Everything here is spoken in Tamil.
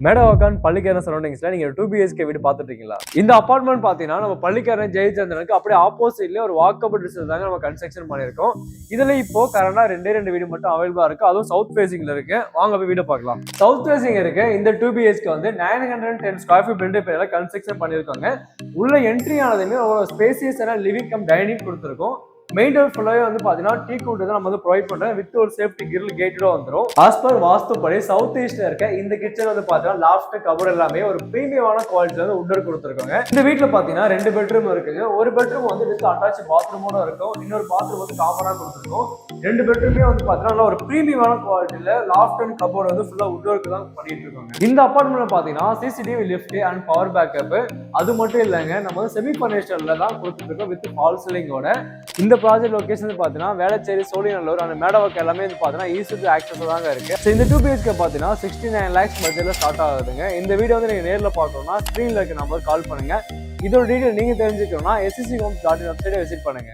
மேடவாக்கான் பள்ளிக்கரணை சரௌண்டிங்ஸ்ல நீங்க 2 BHK வீடு பார்த்துட்டு இருக்கீங்களா? இந்த அபார்ட்மெண்ட் பாத்தீங்கன்னா நம்ம பள்ளிக்கரணை ஜெயச்சந்திரனுக்கு அப்படியே ஆப்போசிட்ல ஒரு வாக்கபிள் டிஸ்டன்ஸ் தாங்க நம்ம கன்ஸ்ட்ரக்ஷன் பண்ணியிருக்கோம். இதுல இப்போ கரண்டா ரெண்டு வீடு மட்டும் அவைலபிளா இருக்கு. அதுவும் சவுத் ஃபேசிங்ல இருக்கு. வாங்க போய் வீடு பார்க்கலாம். சவுத் ஃபேசிங் இருக்கு. இந்த 2 BHK வந்து 910 ஸ்கொயர் ஃபீட் பில்டர் பேர்ல கன்ஸ்ட்ரக்ஷன் பண்ணியிருக்காங்க. உள்ள என்ட்ரி ஆனதுமே ஒரு ஸ்பேசியஸான லிவிங் கம் டைனிங் கொடுத்துருக்கோம். மெயின் டோர் ஃபுல்லாவே வந்து பாத்தீங்கன்னா டீ கூட்டு தான் நம்ம வந்து ப்ரொவைட் பண்றோம். வித் ஒரு சேஃப்டி கிரில் கேட்டோட வந்துடும். ஆஸ் பர் வாஸ்துப்படி சவுத் ஈஸ்ட்ல இருக்க இந்த கிச்சன் வந்து பாத்தீங்கன்னா லாஃப்ட் கபோர்ட் எல்லாமே ஒரு பிரீமியமான குவாலிட்டில வந்து உட்டர் கொடுத்துருக்காங்க. இந்த வீட்டுல பாத்தீங்கன்னா 2 பெட்ரூம் இருக்குங்க. ஒரு பெட்ரூம் வந்து வித் அட்டாச் பாத்ரூமோட இருக்கும். இன்னொரு பாத்ரூம் வந்து காமனா கொடுத்துருக்கோம். 2 பெட்ரூமே வந்து பாத்தீங்கன்னா ஒரு பிரீமியமான குவாலிட்டியில லாஃப்ட் அண்ட் கபோர்ட் வந்து ஃபுல்லா உட்டருக்கு தான் பண்ணிட்டு இருக்காங்க. இந்த அபார்ட்மெண்ட் பாத்தீங்கன்னா CCTV lift and power backup. அது மட்டும் இல்லைங்க, நம்ம வந்து செமி பர்னிச்சர்ல தான் கொடுத்துருக்கோம் வித் ஃபால் சீலிங்கோட. இந்த ப்ராஜெக்ட் லொகேஷன் பாத்தீங்கன்னா வேளச்சேரி, சோழிநல்லூர் அந்த மேடவாக் எல்லாமே வந்து பாத்தீங்கன்னா ஈஸி டு ஆக்சஸ் தாங்க இருக்கு. இந்த 2 BHK பாத்தீங்கன்னா 69 lakhs பட்ஜெட்ல ஸ்டார்ட் ஆகுதுங்க. இந்த வீடியோ வந்து நீங்க நேர்ல பார்க்கணும்னா ஸ்கிரீன்ல இருக்க நம்பர் கால் பண்ணுங்க. இதோட டீடைல் நீங்க தெரிஞ்சுக்கணும்னா scchomes.in வெப்சைட்டை விசிட் பண்ணுங்க.